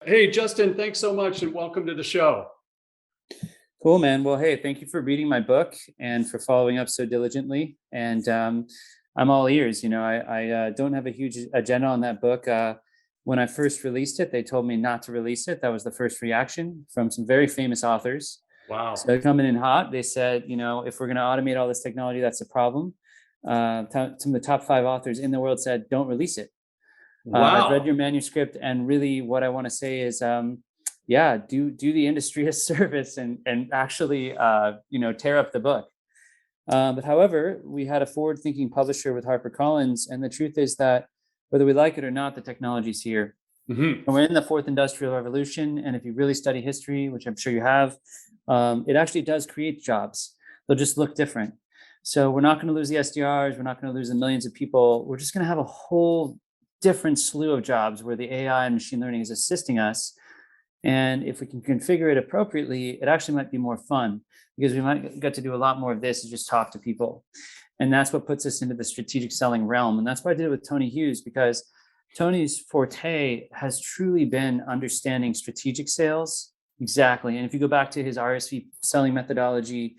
Hey, Justin, thanks so much and welcome to the show. Cool, man. Well, hey, thank you for reading my book and for following up so diligently. And I'm all ears. I don't have a huge agenda on that book. When I first released it, they told me not to release it. That was the first reaction from some very famous authors. So Wow. they're coming in hot. They said, if we're going to automate all this technology, that's a problem. Some of the top 5 authors in the world said, don't release it. I've read Wow. your manuscript, and really, what I want to say is, yeah, do the industry a service and actually, tear up the book. But however, we had a forward-thinking publisher with HarperCollins, and the truth is that whether we like it or not, the technology's here. Hmm. And we're in the fourth industrial revolution, and if you really study history, which I'm sure you have, it actually does create jobs. They'll just look different. So we're not going to lose the SDRs. We're not going to lose the millions of people. We're just going to have a whole different slew of jobs where the AI and machine learning is assisting us. And if we can configure it appropriately, it actually might be more fun because we might get to do a lot more of this and just talk to people. And that's what puts us into the strategic selling realm. And that's why I did it with Tony Hughes, because Tony's forte has truly been understanding strategic sales. Exactly. And if you go back to his RSV selling methodology,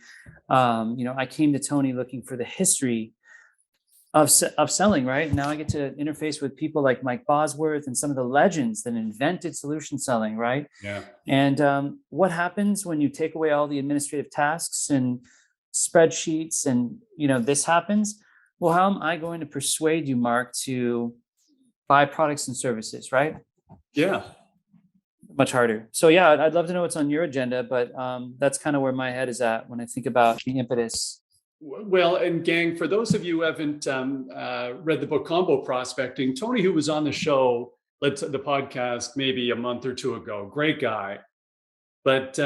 I came to Tony looking for the history of selling, right? Now I get to interface with people like Mike Bosworth and some of the legends that invented solution selling, right? Yeah. And what happens when you take away all the administrative tasks and spreadsheets and this happens? Well, how am I going to persuade you, Mark, to buy products and services, right? Yeah. Much harder. So yeah, I'd love to know what's on your agenda, but that's kind of where my head is at when I think about the impetus. Well, and gang, for those of you who haven't read the book Combo Prospecting, Tony, who was on the show, the podcast maybe a month or two ago, great guy. But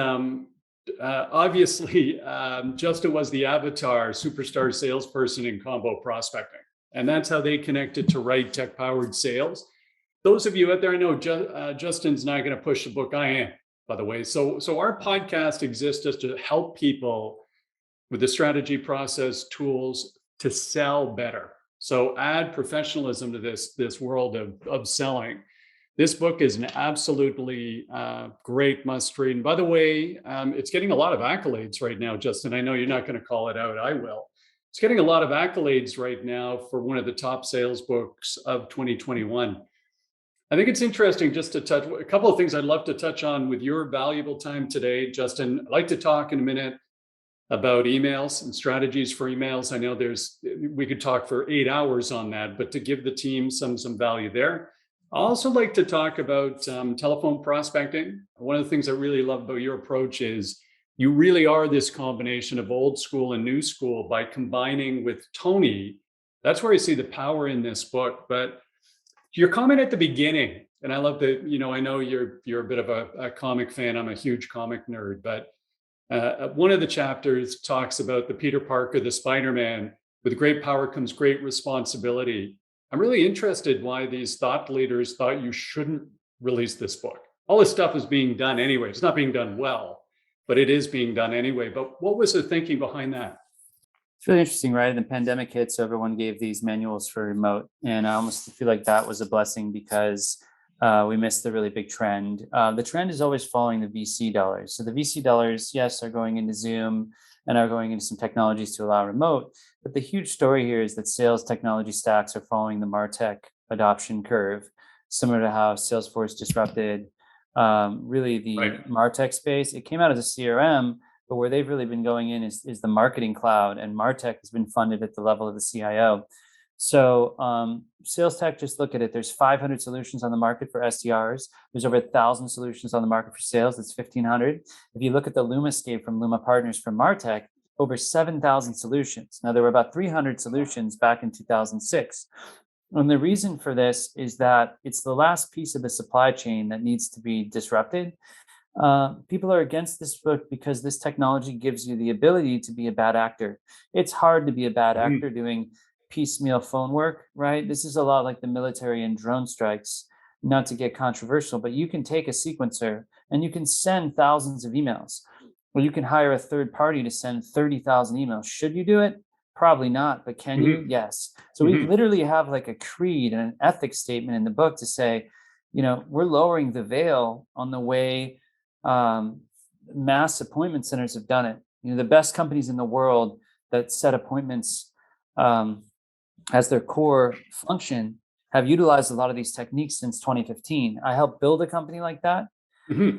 obviously, Justin was the avatar superstar salesperson in Combo Prospecting. And that's how they connected to Right Tech Powered Sales. Those of you out there, I know Justin's not going to push the book. I am, by the way. So our podcast exists just to help people with the strategy, process, tools to sell better. So add professionalism to this world of selling. This book is an absolutely great must read. And by the way, it's getting a lot of accolades right now, Justin. I know you're not going to call it out. I will. It's getting a lot of accolades right now for one of the top sales books of 2021. I think it's interesting just to touch a couple of things I'd love to touch on with your valuable time today, Justin. I'd like to talk in a minute about emails and strategies for emails. I know we could talk for 8 hours on that, but to give the team some value there. I also like to talk about telephone prospecting. One of the things I really love about your approach is you really are this combination of old school and new school by combining with Tony. That's where I see the power in this book. But your comment at the beginning, and I love that, I know you're a bit of a comic fan. I'm a huge comic nerd, but one of the chapters talks about the Peter Parker, the Spider-Man. With great power comes great responsibility. I'm really interested why these thought leaders thought you shouldn't release this book. All this stuff is being done anyway. It's not being done well, but it is being done anyway. But what was the thinking behind that? It's really interesting, right? The pandemic hit, so everyone gave these manuals for remote, and I almost feel like that was a blessing because we missed the really big trend. The trend is always following the VC dollars. So the VC dollars, yes, are going into Zoom and are going into some technologies to allow remote. But the huge story here is that sales technology stacks are following the MarTech adoption curve, similar to how Salesforce disrupted really the Right. MarTech space. It came out as a CRM, but where they've really been going in is the marketing cloud, and MarTech has been funded at the level of the CIO. So sales tech, just look at it. There's 500 solutions on the market for SDRs. There's over 1,000 solutions on the market for sales. That's 1,500. If you look at the LumaScape from Luma Partners from MarTech, over 7,000 solutions. Now, there were about 300 solutions back in 2006. And the reason for this is that it's the last piece of the supply chain that needs to be disrupted. People are against this book because this technology gives you the ability to be a bad actor. It's hard to be a bad actor doing piecemeal phone work, right? This is a lot like the military and drone strikes, not to get controversial, but you can take a sequencer and you can send thousands of emails, or you can hire a third party to send 30,000 emails. Should you do it? Probably not, but can you? Mm-hmm. Yes. So we Mm-hmm. literally have like a creed and an ethics statement in the book to say, we're lowering the veil on the way mass appointment centers have done it. The best companies in the world that set appointments as their core function have utilized a lot of these techniques since 2015. I helped build a company like that. Mhm.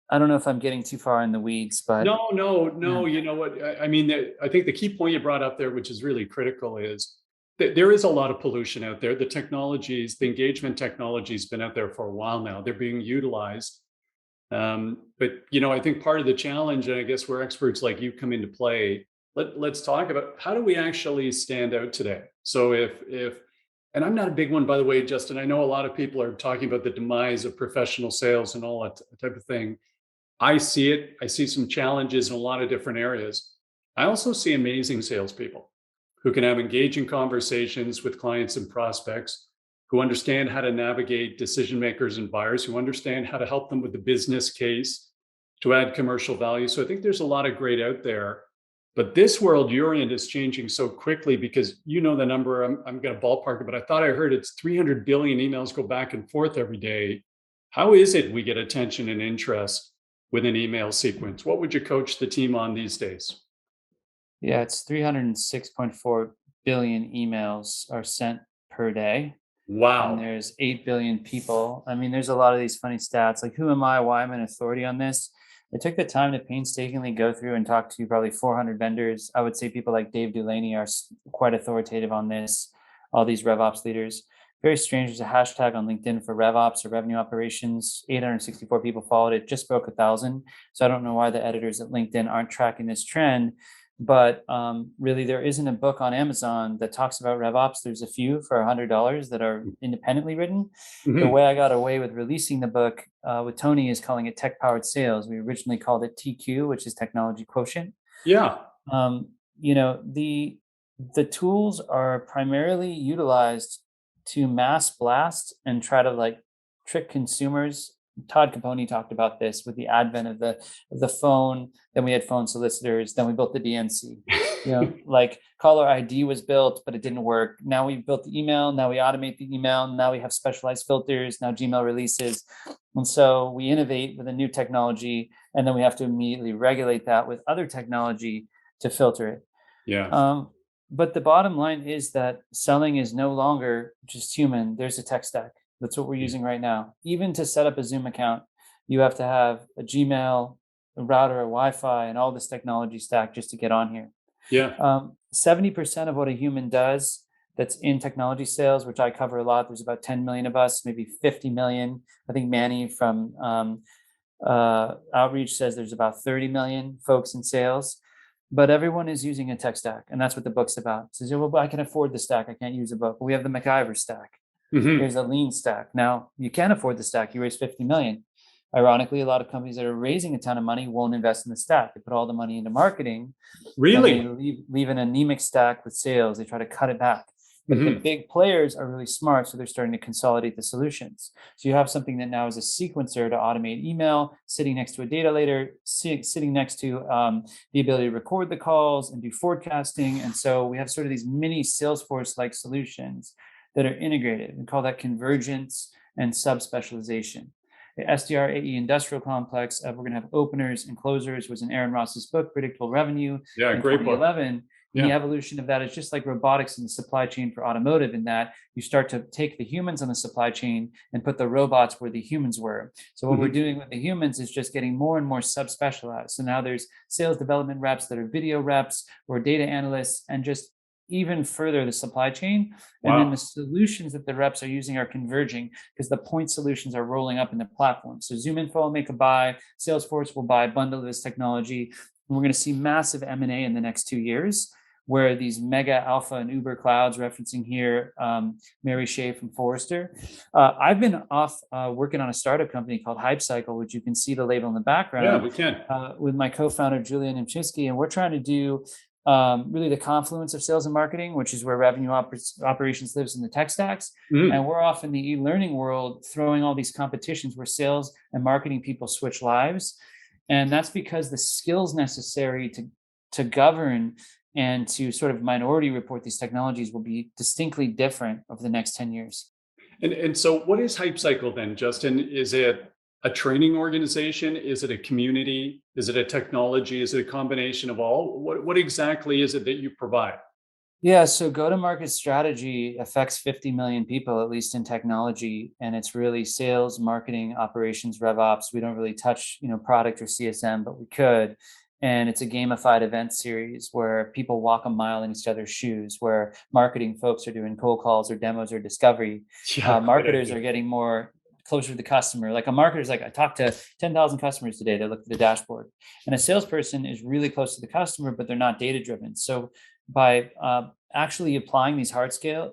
I don't know if I'm getting too far in the weeds, but No. You know what? I mean, I think the key point you brought up there, which is really critical, is that there is a lot of pollution out there. The technologies, the engagement technology has been out there for a while now. They're being utilized. But I think part of the challenge, and I guess where experts like you come into play, let's talk about how do we actually stand out today. So if and I'm not a big one, by the way, Justin. I know a lot of people are talking about the demise of professional sales and all that type of thing. I see it. I see some challenges in a lot of different areas. I also see amazing salespeople who can have engaging conversations with clients and prospects, who understand how to navigate decision makers and buyers, who understand how to help them with the business case to add commercial value. So I think there's a lot of great out there. But this world you're in is changing so quickly because the number, I'm going to ballpark it, but I thought I heard it's 300 billion emails go back and forth every day. How is it we get attention and interest with an email sequence? What would you coach the team on these days? yeah, it's 306.4 billion emails are sent per day. And Wow. there's 8 billion people. I mean, there's a lot of these funny stats like, who am I? Why am I an authority on this? I took the time to painstakingly go through and talk to probably 400 vendors. I would say people like Dave Delaney are quite authoritative on this, all these RevOps leaders. Very strange. There's a hashtag on LinkedIn for RevOps or revenue operations. 864 people followed it, just broke 1,000. So I don't know why the editors at LinkedIn aren't tracking this trend. But really, there isn't a book on Amazon that talks about RevOps. There's a few for $100 that are independently written. The Mhm. way I got away with releasing the book with Tony is calling it Tech-Powered Sales. We originally called it TQ, which is Technology Quotient. Yeah. Um, the tools are primarily utilized to mass blast and try to trick consumers. Todd Capone talked about this with the advent of the phone. Then we had phone solicitors. Then we built the DNC. Like caller ID was built, but it didn't work. Now we built the email. Now we automate the email. Now we have specialized filters. Now Gmail releases. And so we innovate with a new technology, and then we have to immediately regulate that with other technology to filter it. Yeah. But the bottom line is that selling is no longer just human. There's a tech stack. That's what we're Yeah. using right now. Even to set up a Zoom account, you have to have a Gmail, a router, a Wi-Fi, and all this technology stack just to get on here. Yeah. 70% of what a human does that's in technology sales, which I cover a lot, there's about 10 million of us, maybe 50 million. I think Manny from Outreach says there's about 30 million folks in sales. But everyone is using a tech stack, and that's what the book's about. It says, well, I can afford the stack. I can't use a book. We have the MacGyver stack. Mhm. Here's a lean stack. Now, you can't afford the stack. You raise 50 million. Ironically, a lot of companies that are raising a ton of money won't invest in the stack. They put all the money into marketing. Then they Really? leave an anemic stack with sales. They try to cut it back. But the Mhm. big players are really smart, so they're starting to consolidate the solutions. So you have something that now is a sequencer to automate email, sitting next to a data layer, sitting next to the ability to record the calls and do forecasting. And so we have sort of these mini Salesforce-like solutions that are integrated. We call that convergence and subspecialization. The SDR AE industrial complex, we're going to have openers and closers, was in Aaron Ross's book, Predictable Revenue, Yeah. in Great book. 2011. And the Yeah. evolution of that is just like robotics in the supply chain for automotive, in that you start to take the humans on the supply chain and put the robots where the humans were. So what we're Mhm. doing with the humans is just getting more and more subspecialized. So now there's sales development reps that are video reps or data analysts, and just even further the supply chain. And then the Wow. solutions that the reps are using are converging because the point solutions are rolling up in the platform. So ZoomInfo will make a buy, Salesforce will buy a bundle of this technology. And we're going to see massive M&A in the next 2 years, where these mega alpha and Uber clouds, referencing here Mary Shea from Forrester. I've been off working on a startup company called HYPCCCCYCL, which you can see the label in the Yeah. background, We can. with my co-founder Julian Nimchinsky, and we're trying to do really the confluence of sales and marketing, which is where revenue operations lives in the tech stacks. Mhm. And we're off in the e-learning world throwing all these competitions where sales and marketing people switch lives. And that's because the skills necessary to govern and to sort of minority report these technologies will be distinctly different over the next 10 years. And so what is Hype Cycle then, Justin? Is it a training organization? Is it a community? Is it a technology? Is it a combination of all? What exactly is it that you provide? Yeah, so go-to-market strategy affects 50 million people, at least in technology, and it's really sales, marketing, operations, rev ops. We don't really touch, product or CSM, but we could. And it's a gamified event series where people walk a mile in each other's shoes, where marketing folks are doing cold calls or demos or discovery. Yeah, great Marketers idea. are getting more closer to the customer. Like a marketer's like, I talked to 10,000 customers today. They look at the dashboard. And a salesperson is really close to the customer, but they're not data driven. So by actually applying these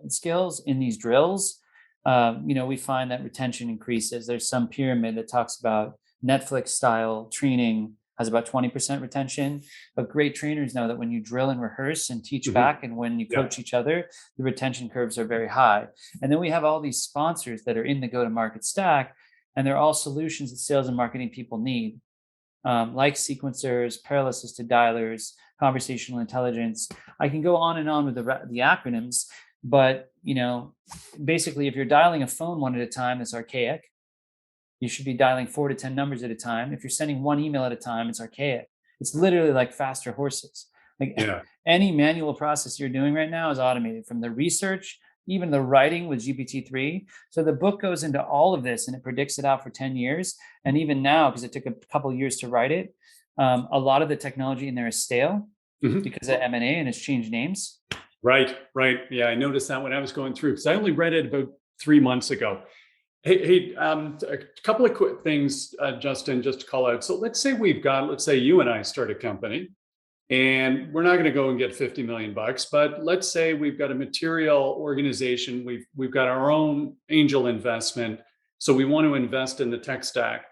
skills in these drills, we find that retention increases. There's some pyramid that talks about Netflix style training has about 20% retention, but great trainers know that when you drill and rehearse and teach Mhm. back and when you Yeah. coach each other, the retention curves are very high. And then we have all these sponsors that are in the go-to-market stack, and they're all solutions that sales and marketing people need, like sequencers, parallel assisted dialers, conversational intelligence. I can go on and on with the acronyms, but basically, if you're dialing a phone one at a time, that's archaic. You should be dialing 4 to 10 numbers at a time. If you're sending one email at a time, it's archaic. It's literally like faster horses. Like Yeah. any manual process you're doing right now is automated, from the research, even the writing with GPT-3. So the book goes into all of this and it predicts it out for 10 years. And even now, because it took a couple of years to write it, a lot of the technology in there is stale Mhm. because of M&A and it's changed names. Right, right. Yeah, I noticed that when I was going through because I only read it about 3 months ago. Hey, a couple of quick things, Justin, just to call out. So let's say you and I start a company, and we're not going to go and get 50 million bucks, but let's say we've got a material organization, we've got our own angel investment, so we want to invest in the tech stack.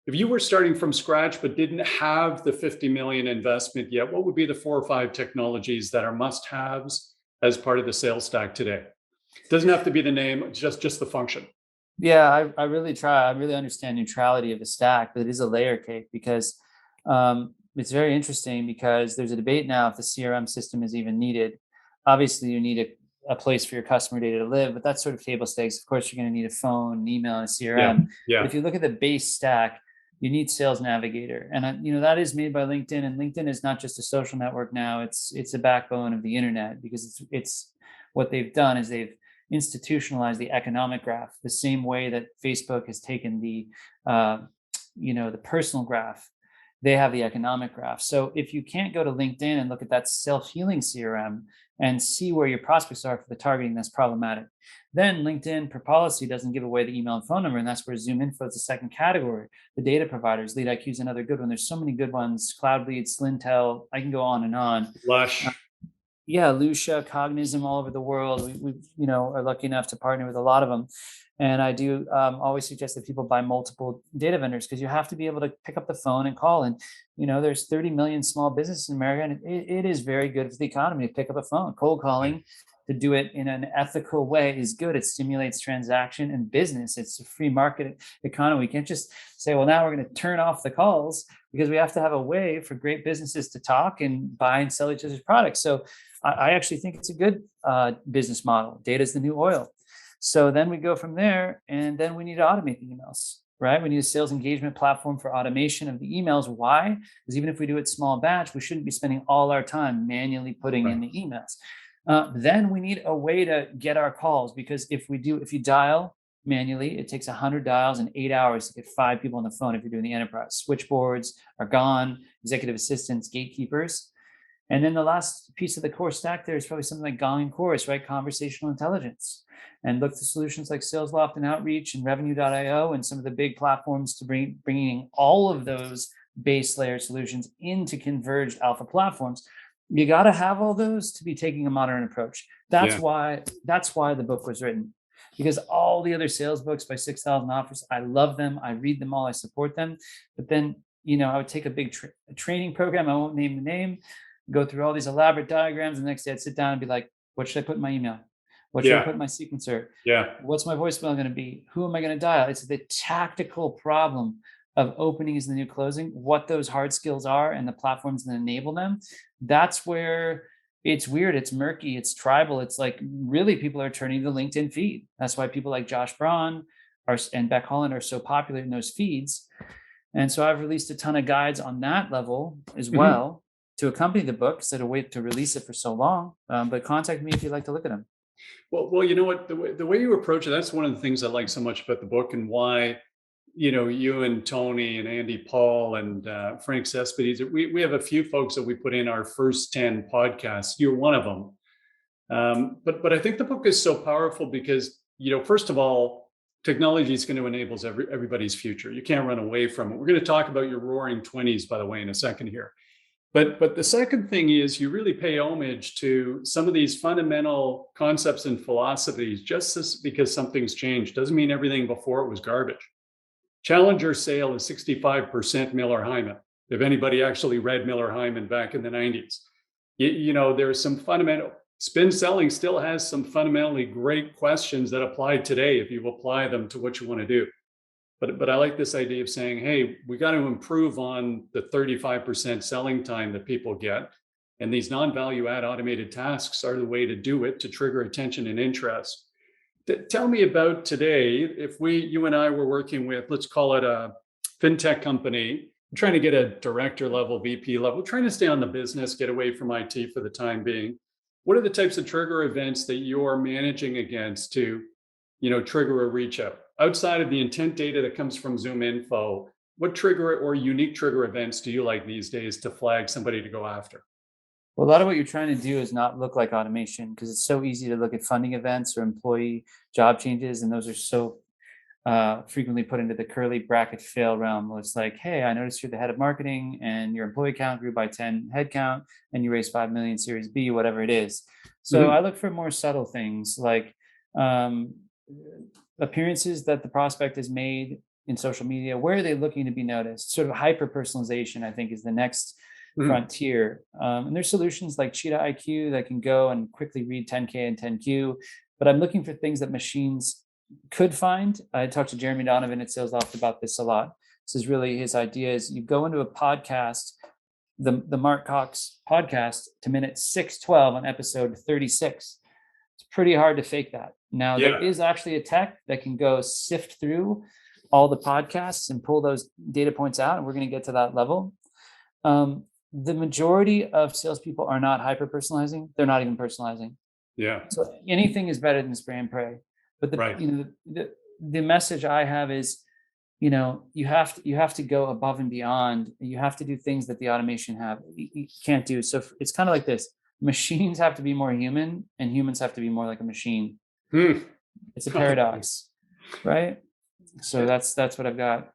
If you were starting from scratch but didn't have the 50 million investment yet, what would be the 4 or 5 technologies that are must-haves as part of the sales stack today? It doesn't have to be the name, just the function. Yeah, I really try. I really understand neutrality of the stack, but it is a layer cake because it's very interesting because there's a debate now if the CRM system is even needed. Obviously, you need a place for your customer data to live, but that's sort of table stakes. Of course, you're going to need a phone, an email, and a Yeah, CRM. But yeah. if you look at the base stack, you need Sales Navigator, and that is made by LinkedIn. And LinkedIn is not just a social network now; it's a backbone of the internet because it's what they've done is they've institutionalize the economic graph the same way that Facebook has taken the personal graph. They have the economic graph. So if you can't go to LinkedIn and look at that self-healing CRM and see where your prospects are for the targeting, that's problematic. Then LinkedIn per policy doesn't give away the email and phone number, and that's where Zoom Info is the second category. The data providers, Lead IQ is another good one. There's so many good ones. Cloudbleed, Slintel, I can go on and on. Lush. Yeah, Lucia, Cognizant, all over the world. We are lucky enough to partner with a lot of them. And I do always suggest that people buy multiple data vendors because you have to be able to pick up the phone and call. And, there's 30 million small businesses in America, and it is very good for the economy to pick up a phone. Cold calling, to do it in an ethical way, is good. It stimulates transaction and business. It's a free market economy. We can't just say, well, now we're going to turn off the calls, because we have to have a way for great businesses to talk and buy and sell each other's products. So I actually think it's a good business model. Data is the new oil. So then we go from there, and then we need to automate the emails, right? We need a sales engagement platform for automation of the emails. Why? Because even if we do it small batch, we shouldn't be spending all our time manually putting in the emails. Then we need a way to get our calls, because if you dial manually, it takes 100 dials in 8 hours to get 5 people on the phone. If you're doing the enterprise, switchboards are gone, executive assistants, gatekeepers. And then the last piece of the core stack there is probably something like Gong and Chorus, right? Conversational intelligence. And look to solutions like SalesLoft and Outreach and Revenue.io and some of the big platforms to bringing all of those base layer solutions into converged alpha platforms. You got to have all those to be taking a modern approach. That's why the book was written, because all the other sales books by 6,000 authors, I love them. I read them all. I support them. But then, I would take a big training program. I won't name the name, go through all these elaborate diagrams. And the next day I'd sit down and be like, what should I put in my email? What should I put in my sequencer? Yeah. What's my voicemail going to be? Who am I going to dial? It's the tactical problem of opening is the new closing, what those hard skills are and the platforms that enable them. That's where it's weird, it's murky, it's tribal. It's like really people are turning to the LinkedIn feed. That's why people like Josh Braun and Beck Holland are so popular in those feeds. And so I've released a ton of guides on that level as well to accompany the book instead of wait to release it for so long. But contact me if you'd like to look at them. Well, you know what? The way you approach it, that's one of the things I like so much about the book, and why, you and Tony and Andy Paul and Frank Cespedes, we have a few folks that we put in our first 10 podcasts. You're one of them. But I think the book is so powerful because, first of all, technology is going to enable everybody's future. You can't run away from it. We're going to talk about your roaring 20s, by the way, in a second here. But the second thing is you really pay homage to some of these fundamental concepts and philosophies. Because something's changed doesn't mean everything before it was garbage. Challenger sale is 65% Miller Hyman. If anybody actually read Miller Hyman back in the 90s, there's some fundamental spin selling still has some fundamentally great questions that apply today if you apply them to what you want to do. But I like this idea of saying, hey, we got to improve on the 35% selling time that people get. And these non-value add automated tasks are the way to do it, to trigger attention and interest. Tell me about today. If you and I were working with, let's call it a fintech company, trying to get a director level, VP level, trying to stay on the business, get away from IT for the time being. What are the types of trigger events that you're managing against to, trigger a reach out? Outside of the intent data that comes from Zoom Info, what trigger or unique trigger events do you like these days to flag somebody to go after? Well, a lot of what you're trying to do is not look like automation because it's so easy to look at funding events or employee job changes. And those are so frequently put into the curly bracket fail realm. Where it's like, hey, I noticed you're the head of marketing and your employee count grew by 10 headcount and you raised 5 million Series B, whatever it is. So I look for more subtle things like appearances that the prospect has made in social media. Where are they looking to be noticed? Sort of hyper personalization, I think, is the next frontier. And there's solutions like Cheetah IQ that can go and quickly read 10K and 10Q. But I'm looking for things that machines could find. I talked to Jeremy Donovan at Sales Loft about this a lot. This is really his idea: is you go into a podcast, the Mark Cox podcast, to minute 612 on episode 36. It's pretty hard to fake that. Now, there is actually a tech that can go sift through all the podcasts and pull those data points out, and we're going to get to that level. The majority of salespeople are not hyper personalizing; they're not even personalizing. Yeah. So anything is better than spray and pray. But the message I have is, you have to go above and beyond. You have to do things that the automation you can't do. So it's kind of like this: machines have to be more human, and humans have to be more like a machine. It's a paradox, right? So that's what I've got.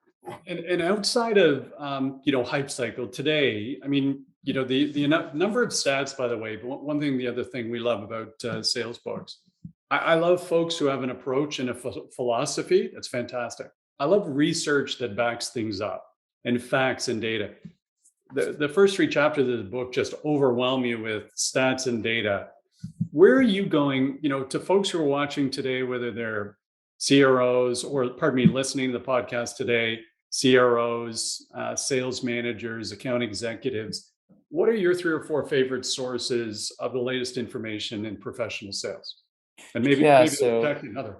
And outside of Hype Cycle today, I mean, the number of stats, by the way. But the other thing we love about sales books, I love folks who have an approach and a philosophy. That's fantastic. I love research that backs things up and facts and data. The first 3 chapters of the book just overwhelm you with stats and data. Where are you going, to folks who are watching today, whether they're CROs or, listening to the podcast today, CROs, sales managers, account executives? What are your 3 or 4 favorite sources of the latest information in professional sales? And maybe another.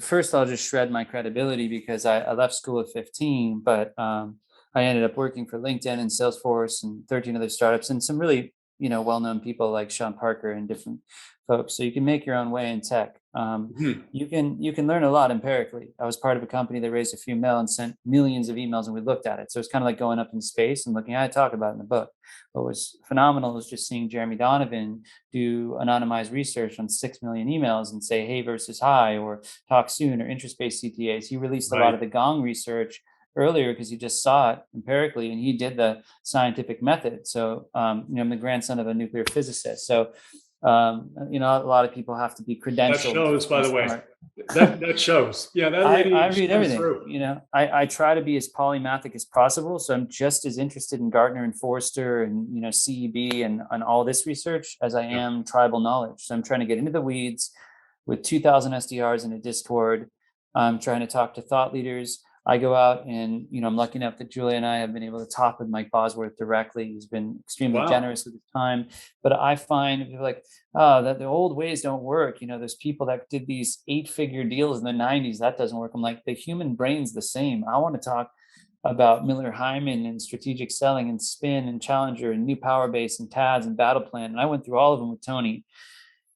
First, I'll just shred my credibility because I left school at 15, but I ended up working for LinkedIn and Salesforce and 13 other startups and some really, well-known people like Sean Parker and different folks. So you can make your own way in tech. You can learn a lot empirically. I was part of a company that raised a few mil and sent millions of emails, and we looked at it. So it's kind of like going up in space and looking. I talk about it in the book. What was phenomenal was just seeing Jeremy Donovan do anonymized research on 6 million emails and say, hey versus hi, or talk soon, or interest-based CTAs. He released a lot of the Gong research earlier because he just saw it empirically, and he did the scientific method. So, I'm the grandson of a nuclear physicist. So, a lot of people have to be credentialed. That shows, by the way. That shows. Yeah, I read everything. I try to be as polymathic as possible. So I'm just as interested in Gartner and Forrester and CEB and all this research as I am tribal knowledge. So I'm trying to get into the weeds with 2,000 SDRs in a Discord. I'm trying to talk to thought leaders. I go out and, I'm lucky enough that Julia and I have been able to talk with Mike Bosworth directly. He's been extremely Wow. generous with his time. But I find people like, oh, that the old ways don't work. There's people that did these 8-figure deals in the 90s. That doesn't work. I'm like, the human brain's the same. I want to talk about Miller Hyman and strategic selling and spin and challenger and new power base and TADS and battle plan. And I went through all of them with Tony.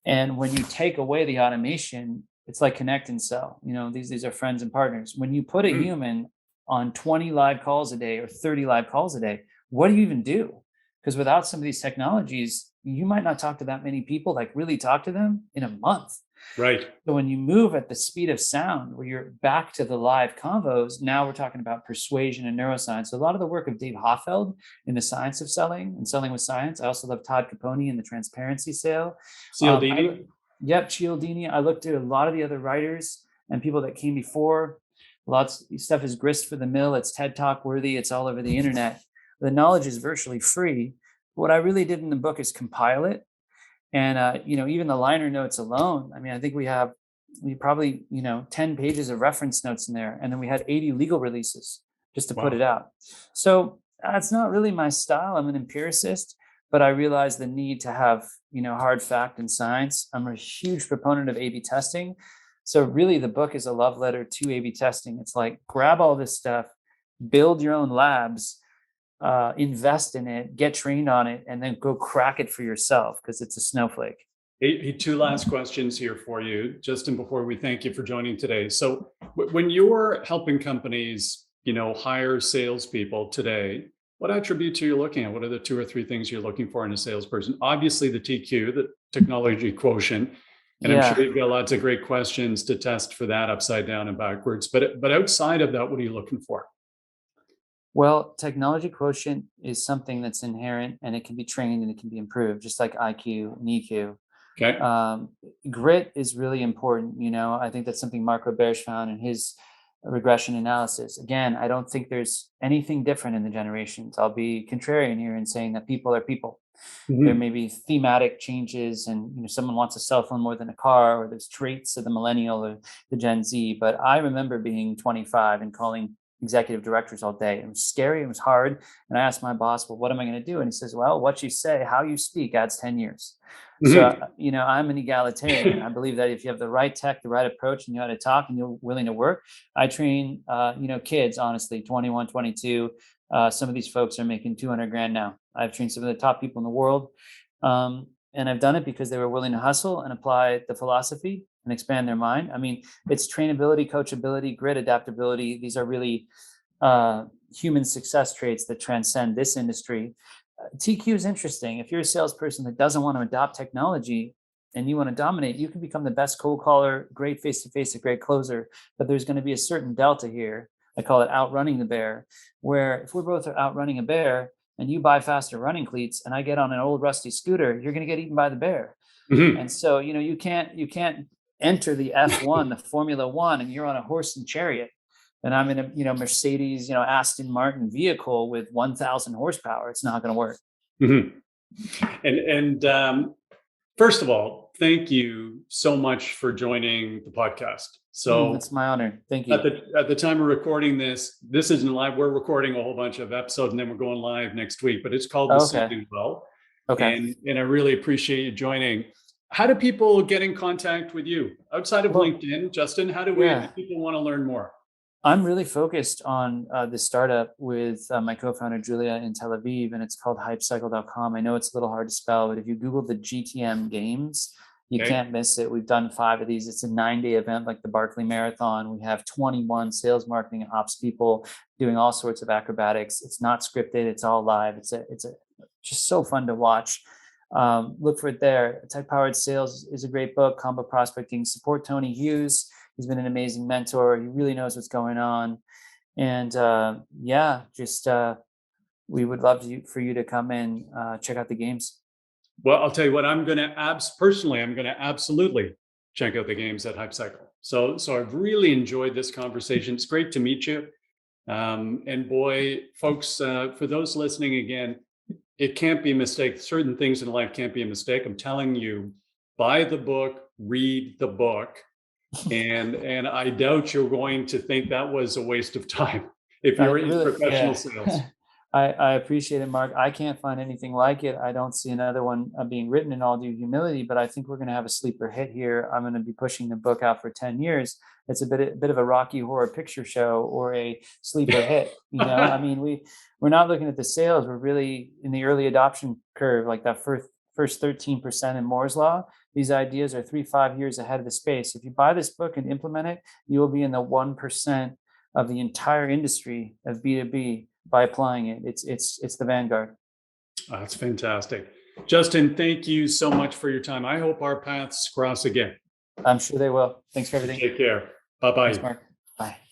And when you take away the automation, it's like connect and sell. These are friends and partners. When you put a human on 20 live calls a day or 30 live calls a day, what do you even do? Because without some of these technologies, you might not talk to that many people, like really talk to them in a month. Right. So when you move at the speed of sound, where you're back to the live convos, now we're talking about persuasion and neuroscience. So a lot of the work of Dave Hoffeld in the science of selling and selling with science. I also love Todd Capone in the transparency sale. Cialdini. Yep, Cialdini. I looked at a lot of the other writers and people that came before. Lots of stuff is grist for the mill. It's TED Talk worthy. It's all over the internet. The knowledge is virtually free. What I really did in the book is compile it. And, even the liner notes alone, I mean, I think we probably, 10 pages of reference notes in there. And then we had 80 legal releases just to put it out. So it's not really my style. I'm an empiricist, but I realize the need to have, hard fact and science. I'm a huge proponent of A/B testing. So really the book is a love letter to A/B testing. It's like, grab all this stuff, build your own labs, invest in it, get trained on it, and then go crack it for yourself because it's a snowflake. Hey, two last questions here for you, Justin, before we thank you for joining today. So when you're helping companies, hire salespeople today, what attributes are you looking at? What are the 2 or 3 things you're looking for in a salesperson? Obviously the TQ, the technology quotient, and I'm sure you've got lots of great questions to test for that upside down and backwards. But outside of that, what are you looking for? Well, technology quotient is something that's inherent and it can be trained and it can be improved, just like IQ and EQ. Okay. Grit is really important. I think that's something Mark Roberge found in his regression analysis. Again, I don't think there's anything different in the generations. I'll be contrarian here in saying that people are people. There may be thematic changes and someone wants a cell phone more than a car, or there's traits of the millennial or the Gen Z. But I remember being 25 and calling executive directors all day. It was scary. It was hard. And I asked my boss, well, what am I going to do? And he says, well, what you say, how you speak adds 10 years. So, I'm an egalitarian. I believe that if you have the right tech, the right approach, and you know how to talk and you're willing to work, I train, kids, honestly, 21, 22. Some of these folks are making 200 grand now. I've trained some of the top people in the world. And I've done it because they were willing to hustle and apply the philosophy and expand their mind. I mean, it's trainability, coachability, grit, adaptability. These are really human success traits that transcend this industry. TQ is interesting. If you're a salesperson that doesn't want to adopt technology and you want to dominate, you can become the best cold caller, great face-to-face, a great closer. But there's going to be a certain delta here. I call it outrunning the bear, where if we're both outrunning a bear and you buy faster running cleats and I get on an old rusty scooter, you're going to get eaten by the bear. And so, you can't enter the F1, the Formula One, and you're on a horse and chariot. And I'm in a, Mercedes, Aston Martin vehicle with 1,000 horsepower. It's not going to work. And first of all, thank you so much for joining the podcast. So it's my honor. Thank you. At the time of recording this isn't live. We're recording a whole bunch of episodes and then we're going live next week, but it's called The Selling Well. Okay. And I really appreciate you joining. How do people get in contact with you outside of LinkedIn, Justin? How do people want to learn more? I'm really focused on the startup with my co-founder, Julia, in Tel Aviv, and it's called HYPCCCCYCL. I know it's a little hard to spell, but if you Google the GTM Games, you can't miss it. We've done 5 of these. It's a 9-day event like the Barkley Marathon. We have 21 sales, marketing, and ops people doing all sorts of acrobatics. It's not scripted. It's all live. It's just so fun to watch. Look for it there. Tech-Powered Sales is a great book. Combo Prospecting. Support Tony Hughes. He's been an amazing mentor. He really knows what's going on. And we would love for you to come in, check out the games. Well, I'll tell you what, I'm going to absolutely check out the games at HYPCCCCYCL. So I've really enjoyed this conversation. It's great to meet you. And boy, folks, for those listening again, it can't be a mistake. Certain things in life can't be a mistake. I'm telling you, buy the book, read the book. And I doubt you're going to think that was a waste of time if I you're in really, professional yeah. sales. I appreciate it, Mark. I can't find anything like it. I don't see another one being written, in all due humility, but I think we're going to have a sleeper hit here. I'm going to be pushing the book out for 10 years. It's a bit of a Rocky Horror Picture Show or a sleeper hit. I mean, we're not looking at the sales. We're really in the early adoption curve, like that first 13% in Moore's Law. These ideas are 3-5 years ahead of the space. If you buy this book and implement it, you will be in the 1% of the entire industry of B2B by applying it. It's the vanguard. That's fantastic. Justin, thank you so much for your time. I hope our paths cross again. I'm sure they will. Thanks for everything. Take care. Thanks, Bye-bye. Mark. Bye.